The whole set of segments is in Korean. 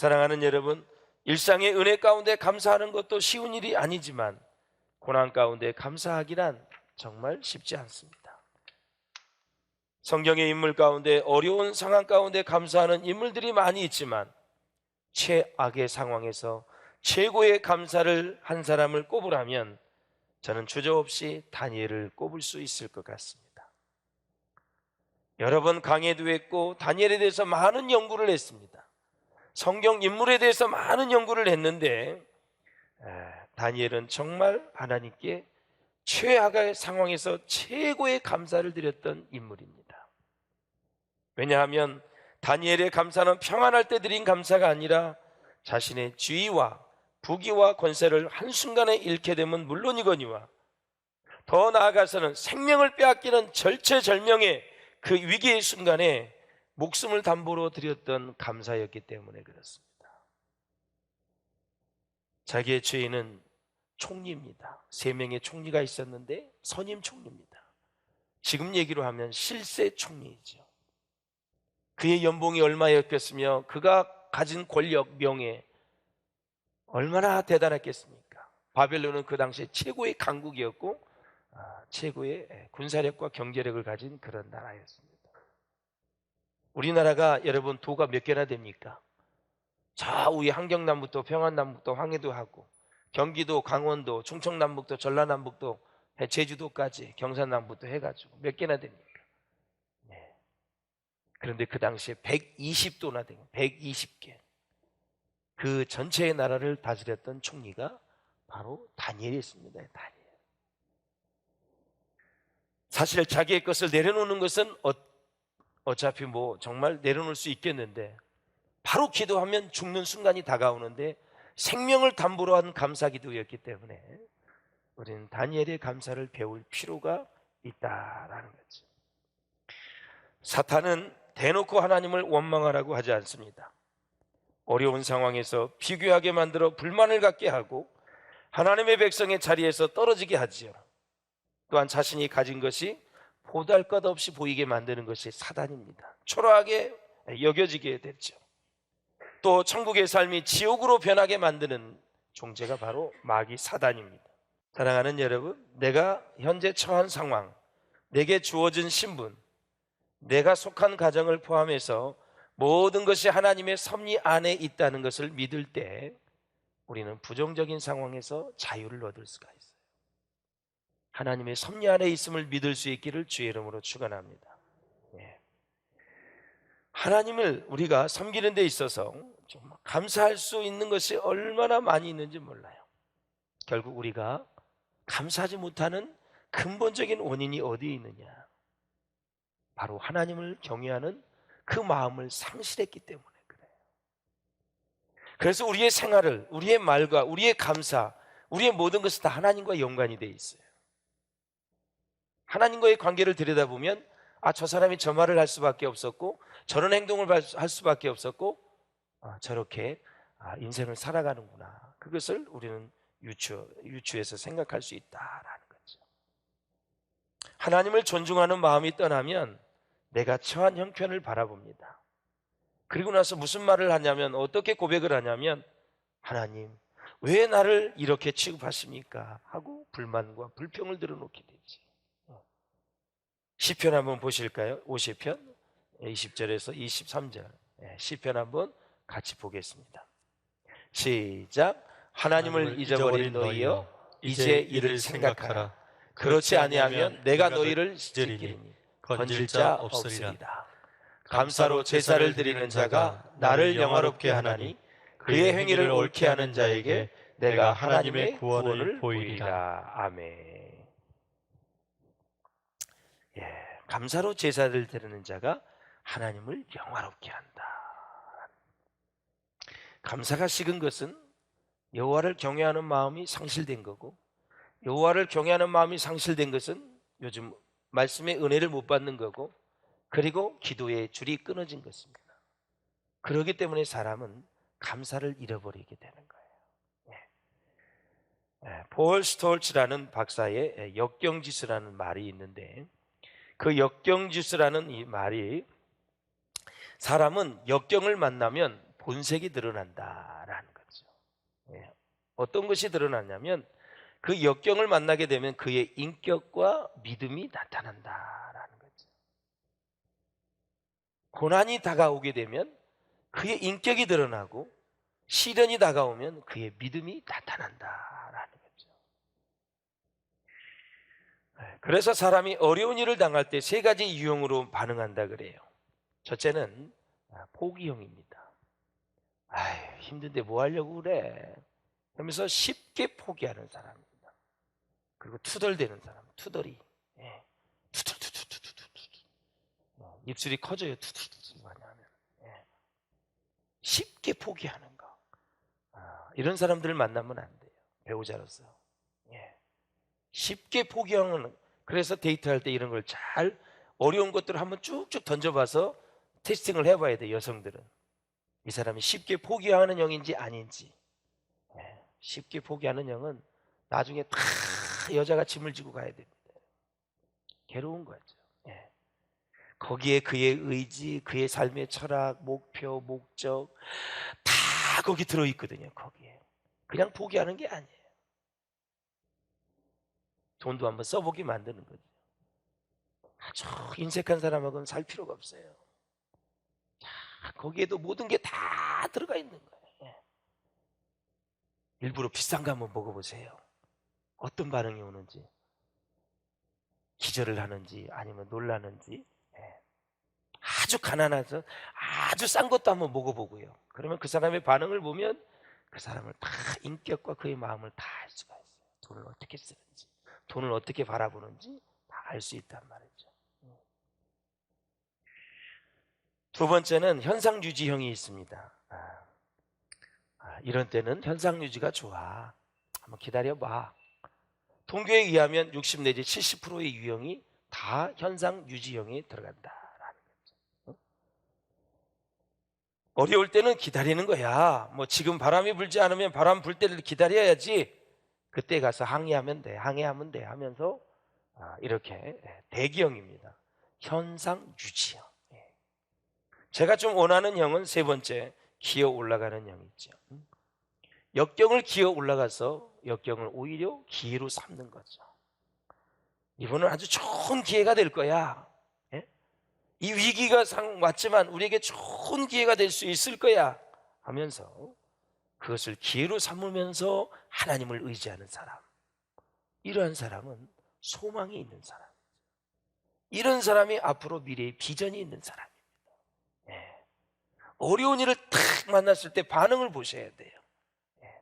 사랑하는 여러분, 일상의 은혜 가운데 감사하는 것도 쉬운 일이 아니지만 고난 가운데 감사하기란 정말 쉽지 않습니다. 성경의 인물 가운데 어려운 상황 가운데 감사하는 인물들이 많이 있지만 최악의 상황에서 최고의 감사를 한 사람을 꼽으라면 저는 주저없이 다니엘을 꼽을 수 있을 것 같습니다. 여러 번 강의도 했고 다니엘에 대해서 많은 연구를 했습니다. 성경 인물에 대해서 많은 연구를 했는데 다니엘은 정말 하나님께 최악의 상황에서 최고의 감사를 드렸던 인물입니다. 왜냐하면 다니엘의 감사는 평안할 때 드린 감사가 아니라 자신의 지위와 부귀와 권세를 한순간에 잃게 되면 물론이거니와 더 나아가서는 생명을 빼앗기는 절체절명의 그 위기의 순간에 목숨을 담보로 드렸던 감사였기 때문에 그렇습니다. 자기의 죄인은 총리입니다. 3명의 총리가 있었는데 선임 총리입니다. 지금 얘기로 하면 실세 총리이죠. 그의 연봉이 얼마였겠으며 그가 가진 권력, 명예 얼마나 대단했겠습니까? 바벨론은 그 당시에 최고의 강국이었고 최고의 군사력과 경제력을 가진 그런 나라였습니다. 우리나라가 여러분 도가 몇 개나 됩니까? 좌우에 한경남북도, 평안남북도, 황해도 하고 경기도, 강원도, 충청남북도, 전라남북도, 제주도까지 경산남북도 해가지고 몇 개나 됩니까? 네. 그런데 그 당시에 120도나 되고 120개 그 전체의 나라를 다스렸던 총리가 바로 다니엘이었습니다. 다니엘. 사실 자기의 것을 내려놓는 것은 어차피 뭐 정말 내려놓을 수 있겠는데 바로 기도하면 죽는 순간이 다가오는데 생명을 담보로 한 감사기도였기 때문에 우리는 다니엘의 감사를 배울 필요가 있다라는 거죠. 사탄은 대놓고 하나님을 원망하라고 하지 않습니다. 어려운 상황에서 비교하게 만들어 불만을 갖게 하고 하나님의 백성의 자리에서 떨어지게 하지요. 또한 자신이 가진 것이 보잘것없이 보이게 만드는 것이 사단입니다. 초라하게 여겨지게 됐죠. 또 천국의 삶이 지옥으로 변하게 만드는 존재가 바로 마귀 사단입니다. 사랑하는 여러분, 내가 현재 처한 상황, 내게 주어진 신분, 내가 속한 가정을 포함해서 모든 것이 하나님의 섭리 안에 있다는 것을 믿을 때 우리는 부정적인 상황에서 자유를 얻을 수가 있어요. 하나님의 섭리 안에 있음을 믿을 수 있기를 주의 이름으로 축원합니다. 하나님을 우리가 섬기는 데 있어서 좀 감사할 수 있는 것이 얼마나 많이 있는지 몰라요. 결국 우리가 감사하지 못하는 근본적인 원인이 어디에 있느냐? 바로 하나님을 경외하는 그 마음을 상실했기 때문에 그래요. 그래서 우리의 생활을, 우리의 말과 우리의 감사, 우리의 모든 것은 다 하나님과 연관이 돼 있어요. 하나님과의 관계를 들여다보면 저 사람이 저 말을 할 수밖에 없었고 저런 행동을 할 수밖에 없었고 저렇게 인생을 살아가는구나. 그것을 우리는 유추해서 생각할 수 있다라는 거죠. 하나님을 존중하는 마음이 떠나면 내가 처한 형편을 바라봅니다. 그리고 나서 무슨 말을 하냐면, 어떻게 고백을 하냐면, 하나님 왜 나를 이렇게 취급하십니까? 하고 불만과 불평을 들어놓게 되지. 시편 한번 보실까요? 50편 20절에서 23절 시편 한번 같이 보겠습니다. 시작. 하나님을 잊어버린 너희여 이제 이를 생각하라. 그렇지 아니하면 내가 너희를 찢으리니 건질 자 없으리라. 감사로 제사를 드리는 자가 나를 영화롭게 하나니 그의 행위를 옳게 하는 자에게 내가 하나님의 구원을 보이리라. 아멘. 감사로 제사를 드리는 자가 하나님을 영화롭게 한다. 감사가 식은 것은 여호와를 경외하는 마음이 상실된 거고, 여호와를 경외하는 마음이 상실된 것은 요즘 말씀의 은혜를 못 받는 거고, 그리고 기도의 줄이 끊어진 것입니다. 그렇기 때문에 사람은 감사를 잃어버리게 되는 거예요. 폴 스톨츠라는 박사의 역경지수라는 말이 있는데, 그 역경지수라는 이 말이 사람은 역경을 만나면 본색이 드러난다라는 거죠. 예. 어떤 것이 드러나냐면 그 역경을 만나게 되면 그의 인격과 믿음이 나타난다라는 거죠. 고난이 다가오게 되면 그의 인격이 드러나고 시련이 다가오면 그의 믿음이 나타난다라는 거죠. 그래서 사람이 어려운 일을 당할 때 세 가지 유형으로 반응한다 그래요. 첫째는 포기형입니다. 아유, 힘든데 뭐 하려고 그래 하면서 쉽게 포기하는 사람입니다. 그리고 투덜대는 사람, 투덜이. 예. 투덜투덜투덜투덜. 입술이 커져요. 투덜투덜 많이 하면. 예. 쉽게 포기하는 거. 이런 사람들을 만나면 안 돼요. 배우자로서. 예. 쉽게 포기하는. 그래서 데이트할 때 이런 걸 잘 어려운 것들을 한번 쭉쭉 던져봐서 테스팅을 해봐야 돼요. 여성들은 이 사람이 쉽게 포기하는 영인지 아닌지. 예. 쉽게 포기하는 영은 나중에 다 여자가 짐을 지고 가야 됩니다. 괴로운 거죠. 예. 거기에 그의 의지, 그의 삶의 철학, 목표, 목적 다 거기 들어있거든요. 거기에 그냥 포기하는 게 아니에요. 돈도 한번 써보게 만드는 거죠. 아주 인색한 사람하고는 살 필요가 없어요. 거기에도 모든 게 다 들어가 있는 거예요. 예. 일부러 비싼 거 한번 먹어보세요. 어떤 반응이 오는지, 기절을 하는지 아니면 놀라는지. 예. 아주 가난해서 아주 싼 것도 한번 먹어보고요. 그러면 그 사람의 반응을 보면 그 사람을 다 인격과 그의 마음을 다 알 수가 있어요. 돈을 어떻게 쓰는지, 돈을 어떻게 바라보는지 다 알 수 있단 말이죠. 두 번째는 현상 유지형이 있습니다. 이런 때는 현상 유지가 좋아. 한번 기다려봐. 통계에 의하면 60 내지 70%의 유형이 다 현상 유지형에 들어간다라는 거죠. 어려울 때는 기다리는 거야. 뭐 지금 바람이 불지 않으면 바람 불 때를 기다려야지. 그때 가서 항의하면 돼, 항의하면 돼 하면서 이렇게 대기형입니다. 현상 유지형. 제가 좀 원하는 형은 세 번째, 기어 올라가는 형이 있죠. 역경을 기어 올라가서 역경을 오히려 기회로 삼는 거죠. 이번은 아주 좋은 기회가 될 거야. 예? 이 위기가 왔지만 우리에게 좋은 기회가 될 수 있을 거야 하면서 그것을 기회로 삼으면서 하나님을 의지하는 사람. 이러한 사람은 소망이 있는 사람. 이런 사람이 앞으로 미래의 비전이 있는 사람입니다. 예. 어려운 일을 탁 만났을 때 반응을 보셔야 돼요. 예.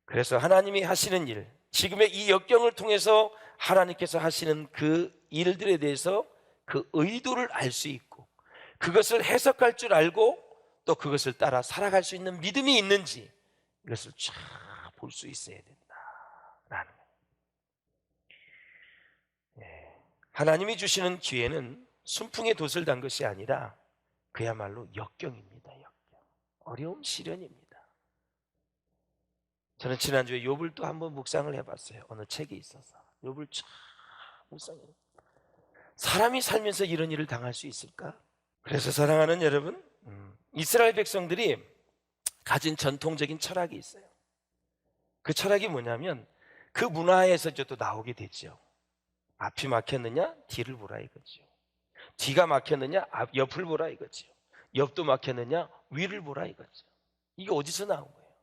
그래서 하나님이 하시는 일, 지금의 이 역경을 통해서 하나님께서 하시는 그 일들에 대해서 그 의도를 알 수 있고 그것을 해석할 줄 알고 또 그것을 따라 살아갈 수 있는 믿음이 있는지 이것을 쫙 볼 수 있어야 된다라는 거예요. 예. 하나님이 주시는 기회는 순풍에 돛을 단 것이 아니라 그야말로 역경입니다. 역경. 어려움, 시련입니다. 저는 지난주에 욥을 또 한번 묵상을 해봤어요. 어느 책에 있어서 욥을 쫙 묵상해요. 사람이 살면서 이런 일을 당할 수 있을까? 그래서 사랑하는 여러분, 이스라엘 백성들이 가진 전통적인 철학이 있어요. 그 철학이 뭐냐면 그 문화에서 또 나오게 되죠. 앞이 막혔느냐 뒤를 보라 이거죠. 뒤가 막혔느냐 옆을 보라 이거죠. 옆도 막혔느냐 위를 보라 이거죠. 이게 어디서 나온 거예요?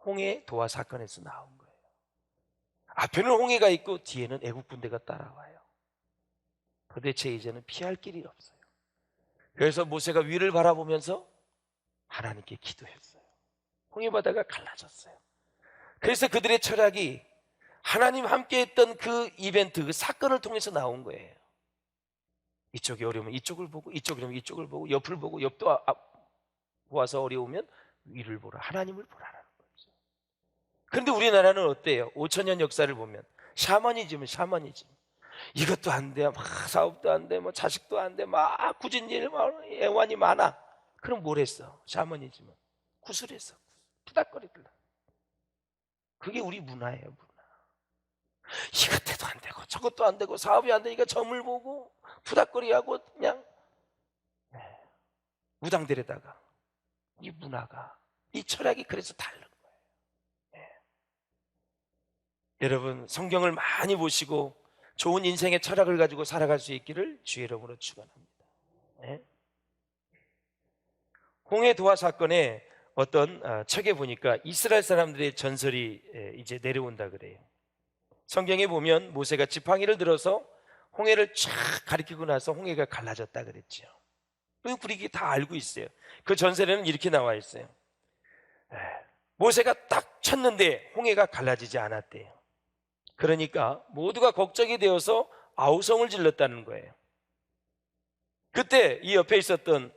홍해 도화 사건에서 나온 거예요. 앞에는 홍해가 있고 뒤에는 애국 군대가 따라와요. 도대체 이제는 피할 길이 없어요. 그래서 모세가 위를 바라보면서 하나님께 기도했어요. 홍해 바다가 갈라졌어요. 그래서 그들의 철학이 하나님 함께 했던 그 이벤트, 그 사건을 통해서 나온 거예요. 이쪽이 어려우면 이쪽을 보고, 이쪽이 어려우면 이쪽을 보고, 옆을 보고, 옆도 보아서 어려우면 위를 보라, 하나님을 보라라는 거죠. 그런데 우리나라는 어때요? 5,000년 역사를 보면 샤머니즘은 샤머니즘. 이것도 안 돼, 막 사업도 안 돼, 뭐 자식도 안 돼, 막 굳은 일, 막 애환이 많아. 그럼 뭘 했어? 샤머니즘은 구슬했어. 푸닥거리더라. 그게 우리 문화예요, 문화. 이것도 안 되고 저것도 안 되고 사업이 안 되니까 점을 보고 푸닥거리하고 그냥 무당들에다가 이 문화가, 이 철학이 그래서 다른 거예요. 예. 여러분 성경을 많이 보시고 좋은 인생의 철학을 가지고 살아갈 수 있기를 주의 이름으로 축원합니다. 예. 홍해 도화 사건에 어떤 책에 보니까 이스라엘 사람들의 전설이 이제 내려온다 그래요. 성경에 보면 모세가 지팡이를 들어서 홍해를 쫙 가리키고 나서 홍해가 갈라졌다 그랬죠. 우리 다 알고 있어요. 그 전설에는 이렇게 나와 있어요. 모세가 딱 쳤는데 홍해가 갈라지지 않았대요. 그러니까 모두가 걱정이 되어서 아우성을 질렀다는 거예요. 그때 이 옆에 있었던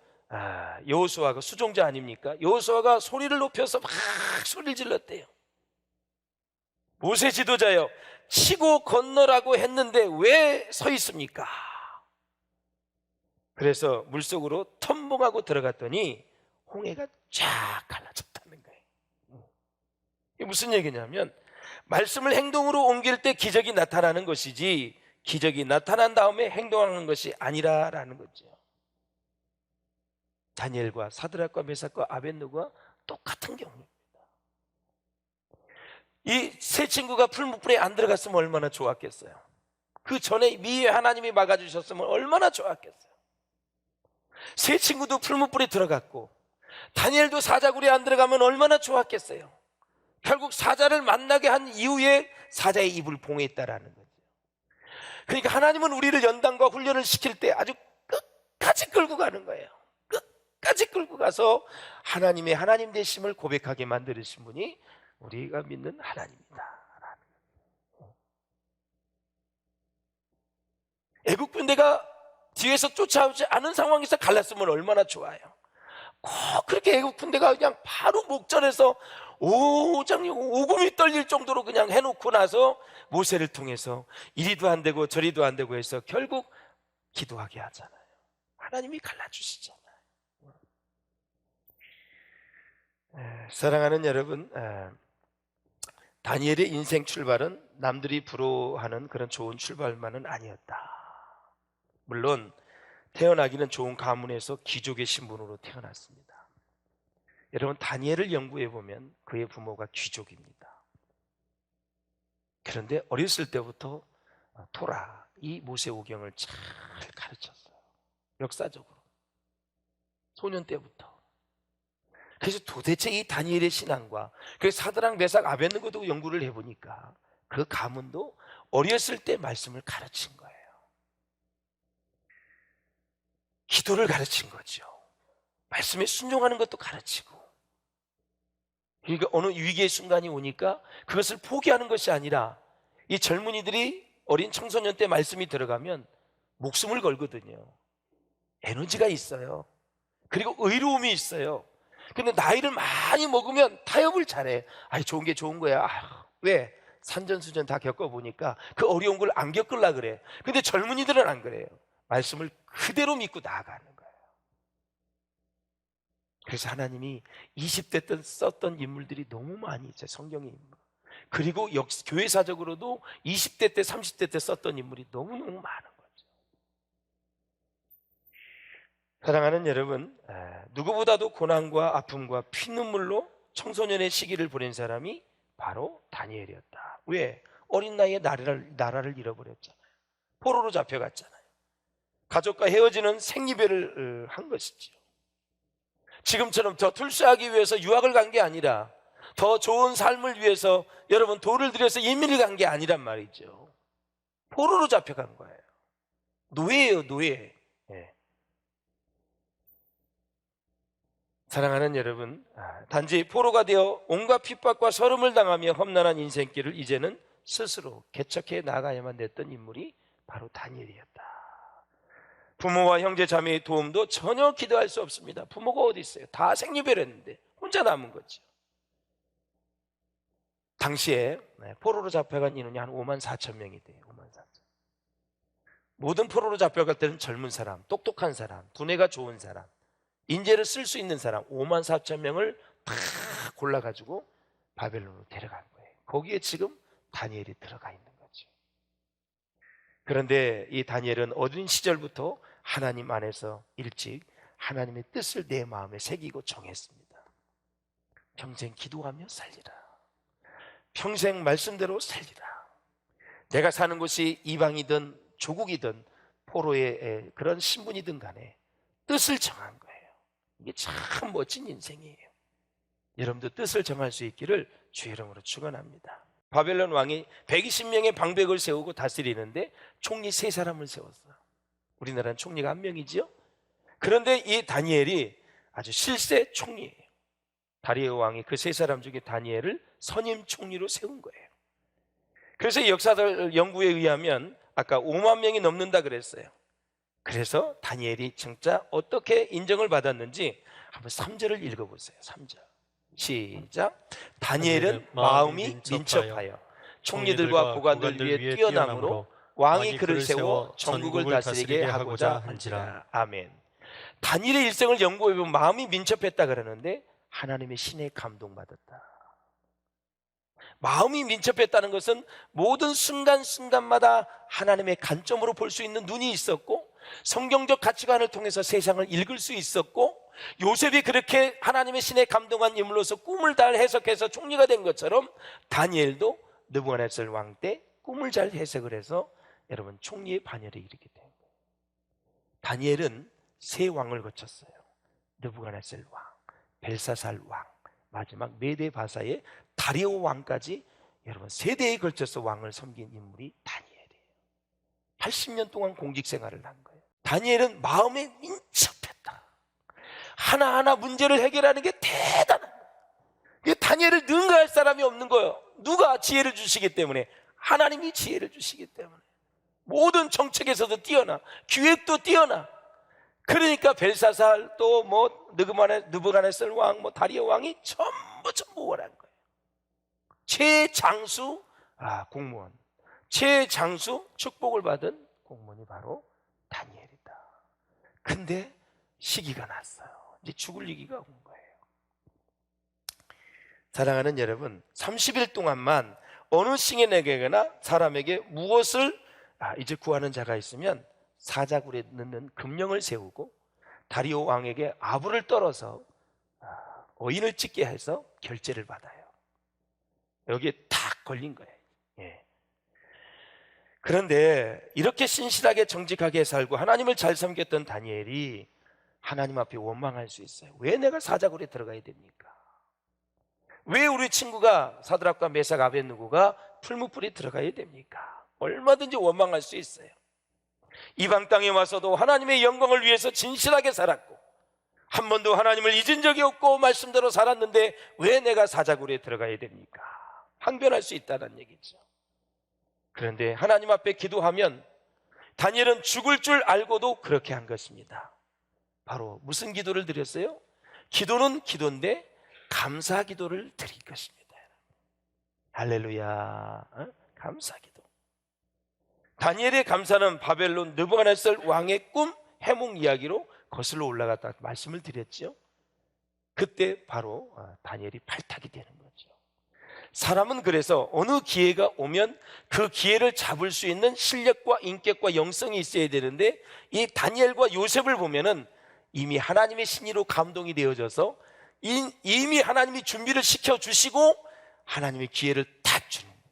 여호수아가 수종자 아닙니까? 여호수아가 소리를 높여서 막 소리를 질렀대요. 모세 지도자여, 치고 건너라고 했는데 왜 서 있습니까? 그래서 물속으로 텀벙하고 들어갔더니 홍해가 쫙 갈라졌다는 거예요. 이게 무슨 얘기냐면 말씀을 행동으로 옮길 때 기적이 나타나는 것이지 기적이 나타난 다음에 행동하는 것이 아니라라는 거죠. 다니엘과 사드락과 메삭과 아벳느고가 똑같은 경우입니다. 이 세 친구가 풀무불에 안 들어갔으면 얼마나 좋았겠어요. 그 전에 미에 하나님이 막아주셨으면 얼마나 좋았겠어요. 세 친구도 풀무불에 들어갔고 다니엘도 사자굴에 안 들어가면 얼마나 좋았겠어요. 결국 사자를 만나게 한 이후에 사자의 입을 봉했다라는 거죠. 그러니까 하나님은 우리를 연단과 훈련을 시킬 때 아주 끝까지 끌고 가는 거예요. 끝까지 끌고 가서 하나님의 하나님 되심을 고백하게 만드신 분이 우리가 믿는 하나님이다. 애국 군대가 뒤에서 쫓아오지 않은 상황에서 갈랐으면 얼마나 좋아요. 꼭 그렇게 애국 군대가 그냥 바로 목전에서 오금이 떨릴 정도로 그냥 해놓고 나서 모세를 통해서 이리도 안 되고 저리도 안 되고 해서 결국 기도하게 하잖아요. 하나님이 갈라주시잖아요. 사랑하는 여러분, 다니엘의 인생 출발은 남들이 부러워하는 그런 좋은 출발만은 아니었다. 물론 태어나기는 좋은 가문에서 귀족의 신분으로 태어났습니다. 여러분 다니엘을 연구해 보면 그의 부모가 귀족입니다. 그런데 어렸을 때부터 토라, 이 모세오경을 잘 가르쳤어요. 역사적으로 소년 때부터. 그래서 도대체 이 다니엘의 신앙과 그 사드락 메삭 아벳느고도 연구를 해보니까 그 가문도 어렸을 때 말씀을 가르친 거예요. 기도를 가르친 거죠. 말씀에 순종하는 것도 가르치고. 그러니까 어느 위기의 순간이 오니까 그것을 포기하는 것이 아니라 이 젊은이들이 어린 청소년 때 말씀이 들어가면 목숨을 걸거든요. 에너지가 있어요. 그리고 의로움이 있어요. 근데 나이를 많이 먹으면 타협을 잘해. 좋은 게 좋은 거야. 왜? 산전수전 다 겪어보니까 그 어려운 걸 안 겪으려 그래. 근데 젊은이들은 안 그래요. 말씀을 그대로 믿고 나아가는 거예요. 그래서 하나님이 20대 때 썼던 인물들이 너무 많이 있어요. 성경의 인물. 그리고 교회사적으로도 20대 때 30대 때 썼던 인물이 너무너무 많은 거죠. 사랑하는 여러분, 누구보다도 고난과 아픔과 피눈물로 청소년의 시기를 보낸 사람이 바로 다니엘이었다. 왜? 어린 나이에 나라를 잃어버렸잖아요. 포로로 잡혀갔잖아요. 가족과 헤어지는 생이별을 한 것이죠. 지금처럼 더 출세하기 위해서 유학을 간 게 아니라 더 좋은 삶을 위해서 여러분 돈을 들여서 이민을 간 게 아니란 말이죠. 포로로 잡혀간 거예요. 노예예요, 노예. 네. 사랑하는 여러분, 단지 포로가 되어 온갖 핍박과 서름을 당하며 험난한 인생길을 이제는 스스로 개척해 나가야만 됐던 인물이 바로 다니엘이었다. 부모와 형제 자매의 도움도 전혀 기대할 수 없습니다. 부모가 어디 있어요? 다 생리별했는데 혼자 남은 거죠. 당시에 포로로 잡혀간 인원이 한 5만 4천 명이 돼요. 5만 4천. 모든 포로로 잡혀갈 때는 젊은 사람, 똑똑한 사람, 두뇌가 좋은 사람, 인재를 쓸 수 있는 사람 5만 4천 명을 다 골라가지고 바벨론으로 데려간 거예요. 거기에 지금 다니엘이 들어가 있는 거죠. 그런데 이 다니엘은 어린 시절부터 하나님 안에서 일찍 하나님의 뜻을 내 마음에 새기고 정했습니다. 평생 기도하며 살리라. 평생 말씀대로 살리라. 내가 사는 곳이 이방이든 조국이든 포로의 그런 신분이든 간에 뜻을 정한 거예요. 이게 참 멋진 인생이에요. 여러분도 뜻을 정할 수 있기를 주의 이름으로 축원합니다. 바벨론 왕이 120명의 방백을 세우고 다스리는데 총리 3사람을 세웠어요. 우리나라는 총리가 1명이지요. 그런데 이 다니엘이 아주 실세 총리예요. 다리오 왕이 그 3사람 중에 다니엘을 선임 총리로 세운 거예요. 그래서 역사들 연구에 의하면 아까 5만 명이 넘는다 그랬어요. 그래서 다니엘이 진짜 어떻게 인정을 받았는지 한번 3절을 읽어보세요. 3절 시작. 다니엘은 마음이 민첩하여 총리들과 고관들 위에 뛰어남으로 왕이 그를 세워 전국을 다스리게 하고자 한지라. 아멘. 다니엘의 일생을 연구해보면 마음이 민첩했다 그러는데 하나님의 신에 감동받았다. 마음이 민첩했다는 것은 모든 순간순간마다 하나님의 관점으로 볼 수 있는 눈이 있었고, 성경적 가치관을 통해서 세상을 읽을 수 있었고, 요셉이 그렇게 하나님의 신에 감동한 인물로서 꿈을 잘 해석해서 총리가 된 것처럼 다니엘도 느부갓네살 왕 때 꿈을 잘 해석을 해서 여러분 총리의 반열에 이르게 된 거예요. 다니엘은 3왕을 거쳤어요. 느부갓네살 왕, 벨사살 왕, 마지막 메데 바사의 다리오 왕까지 여러분 3대에 걸쳐서 왕을 섬긴 인물이 다니엘이에요. 80년 동안 공직 생활을 한 거예요. 다니엘은 마음에 민첩했다. 하나하나 문제를 해결하는 게 대단한 거예요. 다니엘을 능가할 사람이 없는 거예요. 누가 지혜를 주시기 때문에? 하나님이 지혜를 주시기 때문에. 모든 정책에서도 뛰어나, 기획도 뛰어나. 그러니까 벨사살 또 뭐 느부갓네살 왕, 뭐 다리오 왕이 전부 원한 거예요. 최장수 공무원, 최장수 축복을 받은 공무원이 바로 다니엘이다. 근데 시기가 났어요. 이제 죽을 위기가 온 거예요. 사랑하는 여러분, 30일 동안만 어느 싱에게나 사람에게 무엇을 이제 구하는 자가 있으면 사자굴에 넣는 금령을 세우고 다리오 왕에게 아부를 떨어서 어인을 찍게 해서 결제를 받아요. 여기에 탁 걸린 거예요. 예. 그런데 이렇게 신실하게 정직하게 살고 하나님을 잘 섬겼던 다니엘이 하나님 앞에 원망할 수 있어요. 왜 내가 사자굴에 들어가야 됩니까? 왜 우리 친구가 사드락과 메삭 아벳느고가 풀무불에 들어가야 됩니까? 얼마든지 원망할 수 있어요. 이방 땅에 와서도 하나님의 영광을 위해서 진실하게 살았고 한 번도 하나님을 잊은 적이 없고 말씀대로 살았는데 왜 내가 사자굴에 들어가야 됩니까? 항변할 수 있다는 얘기죠. 그런데 하나님 앞에 기도하면 다니엘은 죽을 줄 알고도 그렇게 한 것입니다. 바로 무슨 기도를 드렸어요? 기도는 기도인데 감사 기도를 드릴 것입니다. 할렐루야. 감사 기도. 다니엘의 감사는 바벨론 느부갓네살 왕의 꿈 해몽 이야기로 거슬러 올라갔다 말씀을 드렸죠. 그때 바로 다니엘이 발탁이 되는 거죠. 사람은 그래서 어느 기회가 오면 그 기회를 잡을 수 있는 실력과 인격과 영성이 있어야 되는데 이 다니엘과 요셉을 보면은 이미 하나님의 신의로 감동이 되어져서 이미 하나님이 준비를 시켜주시고 하나님의 기회를 딱 주는 거죠.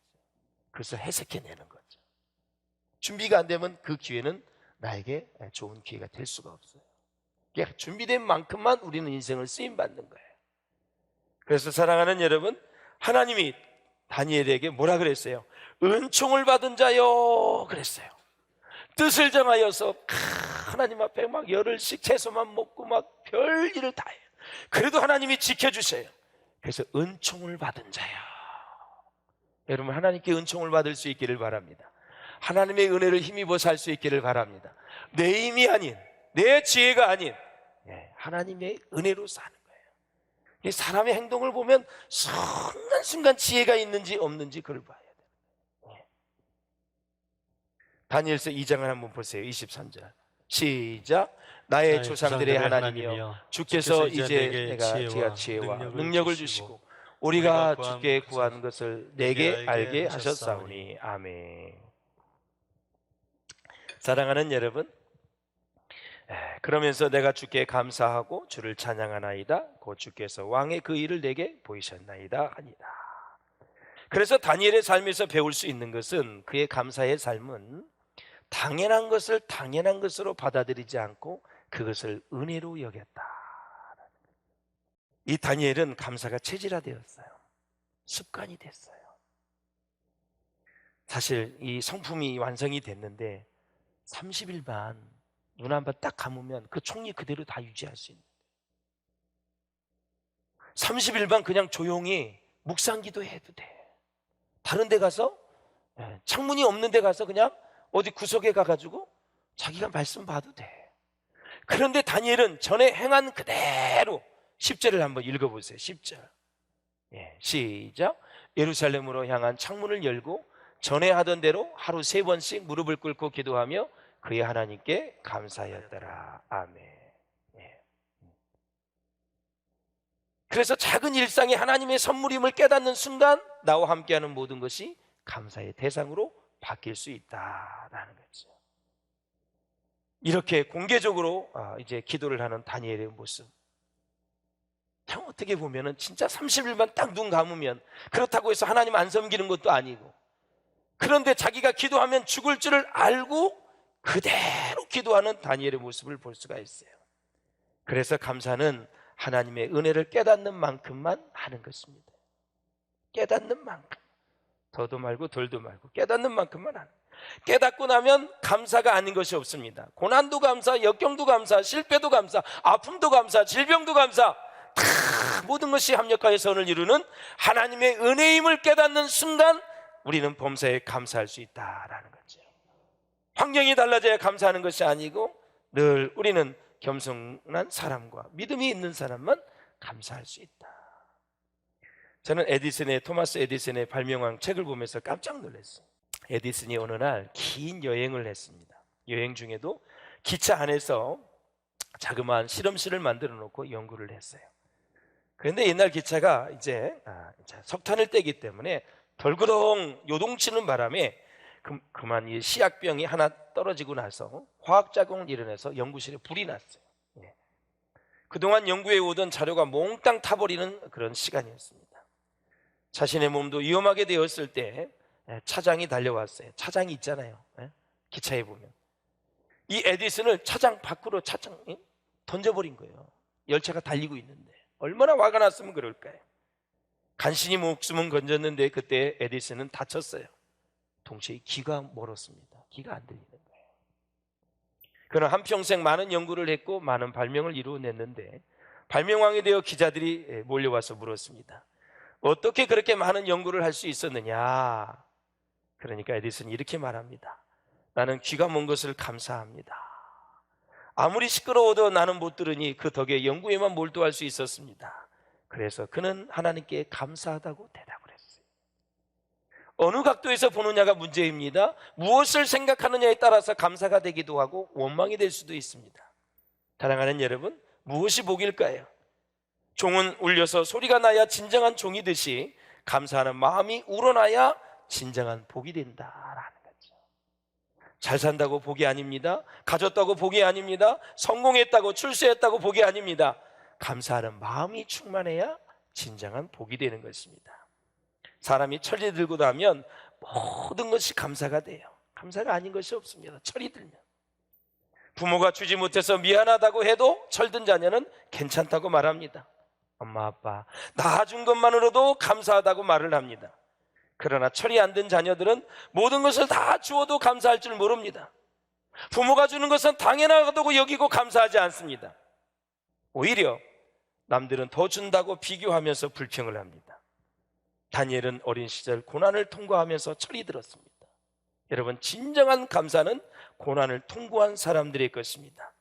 그래서 해석해내는 거죠. 준비가 안 되면 그 기회는 나에게 좋은 기회가 될 수가 없어요. 그러니까 준비된 만큼만 우리는 인생을 쓰임받는 거예요. 그래서 사랑하는 여러분, 하나님이 다니엘에게 뭐라 그랬어요? 은총을 받은 자요 그랬어요. 뜻을 정하여서 하나님 앞에 막 열흘씩 채소만 먹고 막 별일을 다 해요. 그래도 하나님이 지켜주세요. 그래서 은총을 받은 자요. 여러분, 하나님께 은총을 받을 수 있기를 바랍니다. 하나님의 은혜를 힘입어 살 수 있기를 바랍니다. 내 힘이 아닌, 내 지혜가 아닌 하나님의 은혜로 사는 거예요. 사람의 행동을 보면 순간순간 지혜가 있는지 없는지 그걸 봐야 돼요. 다니엘서 2장을 한번 보세요. 23절 시작. 나의 조상들의 하나님이여, 주께서 이제 내가 지혜와 능력을 주시고 우리가 주께 구하는 것을 내게 알게 하셨사오니 아멘. 사랑하는 여러분, 그러면서 내가 주께 감사하고 주를 찬양하나이다. 곧 주께서 왕의 그 일을 내게 보이셨나이다 하니라. 그래서 다니엘의 삶에서 배울 수 있는 것은, 그의 감사의 삶은 당연한 것을 당연한 것으로 받아들이지 않고 그것을 은혜로 여겼다. 이 다니엘은 감사가 체질화되었어요. 습관이 됐어요. 사실 이 성품이 완성이 됐는데 30일만 눈 한 번 딱 감으면 그 총리 그대로 다 유지할 수 있는, 30일만 그냥 조용히 묵상기도 해도 돼. 다른 데 가서, 창문이 없는 데 가서 그냥 어디 구석에 가가지고 자기가 말씀 봐도 돼. 그런데 다니엘은 전에 행한 그대로 10절을 한번 읽어보세요. 10절. 시작. 예루살렘으로 향한 창문을 열고 전에 하던 대로 하루 3번씩 무릎을 꿇고 기도하며 그의 하나님께 감사하였더라. 아멘. 그래서 작은 일상이 하나님의 선물임을 깨닫는 순간 나와 함께하는 모든 것이 감사의 대상으로 바뀔 수 있다라는 거죠. 이렇게 공개적으로 이제 기도를 하는 다니엘의 모습, 참 어떻게 보면은 진짜 30일만 딱 눈 감으면, 그렇다고 해서 하나님 안 섬기는 것도 아니고, 그런데 자기가 기도하면 죽을 줄을 알고 그대로 기도하는 다니엘의 모습을 볼 수가 있어요. 그래서 감사는 하나님의 은혜를 깨닫는 만큼만 하는 것입니다. 깨닫는 만큼, 더도 말고 덜도 말고 깨닫는 만큼만 하는. 깨닫고 나면 감사가 아닌 것이 없습니다. 고난도 감사, 역경도 감사, 실패도 감사, 아픔도 감사, 질병도 감사, 다 모든 것이 합력하여 선을 이루는 하나님의 은혜임을 깨닫는 순간 우리는 범사에 감사할 수 있다라는 거죠. 환경이 달라져야 감사하는 것이 아니고 늘 우리는 겸손한 사람과 믿음이 있는 사람만 감사할 수 있다. 저는 토마스 에디슨의 발명왕 책을 보면서 깜짝 놀랐어요. 에디슨이 어느 날 긴 여행을 했습니다. 여행 중에도 기차 안에서 자그마한 실험실을 만들어 놓고 연구를 했어요. 그런데 옛날 기차가 이제 석탄을 떼기 때문에 덜그덩 요동치는 바람에 그만 이 시약병이 하나 떨어지고 나서 화학작용을 일어나서 연구실에 불이 났어요. 그동안 연구해 오던 자료가 몽땅 타버리는 그런 시간이었습니다. 자신의 몸도 위험하게 되었을 때 차장이 달려왔어요. 차장이 있잖아요. 기차에 보면 이 에디슨을 차장 밖으로 던져버린 거예요. 열차가 달리고 있는데 얼마나 화가 났으면 그럴까요? 간신히 목숨은 건졌는데 그때 에디슨은 다쳤어요. 동시에 귀가 멀었습니다. 귀가 안 들리는 거예요. 그는 한평생 많은 연구를 했고 많은 발명을 이루어냈는데 발명왕이 되어 기자들이 몰려와서 물었습니다. 어떻게 그렇게 많은 연구를 할 수 있었느냐? 그러니까 에디슨이 이렇게 말합니다. 나는 귀가 먼 것을 감사합니다. 아무리 시끄러워도 나는 못 들으니 그 덕에 연구에만 몰두할 수 있었습니다. 그래서 그는 하나님께 감사하다고 대답을 했어요. 어느 각도에서 보느냐가 문제입니다. 무엇을 생각하느냐에 따라서 감사가 되기도 하고 원망이 될 수도 있습니다. 사랑하는 여러분, 무엇이 복일까요? 종은 울려서 소리가 나야 진정한 종이듯이 감사하는 마음이 우러나야 진정한 복이 된다라는 거죠. 잘 산다고 복이 아닙니다. 가졌다고 복이 아닙니다. 성공했다고 출세했다고 복이 아닙니다. 감사하는 마음이 충만해야 진정한 복이 되는 것입니다. 사람이 철이 들고 나면 모든 것이 감사가 돼요. 감사가 아닌 것이 없습니다. 철이 들면. 부모가 주지 못해서 미안하다고 해도 철든 자녀는 괜찮다고 말합니다. 엄마 아빠 낳아준 것만으로도 감사하다고 말을 합니다. 그러나 철이 안 든 자녀들은 모든 것을 다 주어도 감사할 줄 모릅니다. 부모가 주는 것은 당연하다고 여기고 감사하지 않습니다. 오히려 남들은 더 준다고 비교하면서 불평을 합니다. 다니엘은 어린 시절 고난을 통과하면서 철이 들었습니다. 여러분, 진정한 감사는 고난을 통과한 사람들의 것입니다.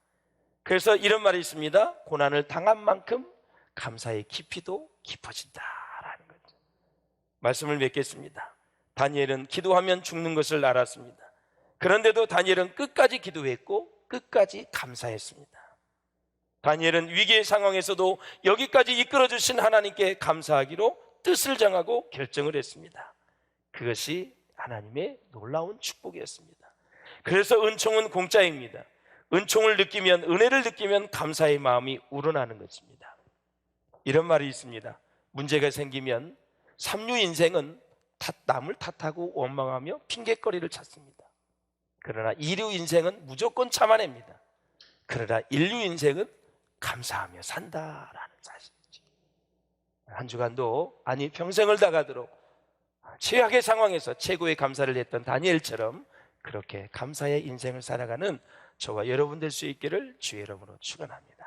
그래서 이런 말이 있습니다. 고난을 당한 만큼 감사의 깊이도 깊어진다라는 거죠. 말씀을 맺겠습니다. 다니엘은 기도하면 죽는 것을 알았습니다. 그런데도 다니엘은 끝까지 기도했고 끝까지 감사했습니다. 다니엘은 위기의 상황에서도 여기까지 이끌어주신 하나님께 감사하기로 뜻을 정하고 결정을 했습니다. 그것이 하나님의 놀라운 축복이었습니다. 그래서 은총은 공짜입니다. 은총을 느끼면, 은혜를 느끼면 감사의 마음이 우러나는 것입니다. 이런 말이 있습니다. 문제가 생기면 삼류 인생은 남을 탓하고 원망하며 핑계거리를 찾습니다. 그러나 이류 인생은 무조건 참아냅니다. 그러나 인류 인생은 감사하며 산다라는 사실이죠. 한 주간도, 아니 평생을 다가도록 최악의 상황에서 최고의 감사를 했던 다니엘처럼 그렇게 감사의 인생을 살아가는 저와 여러분 될 수 있기를 주의 이름으로 축원합니다.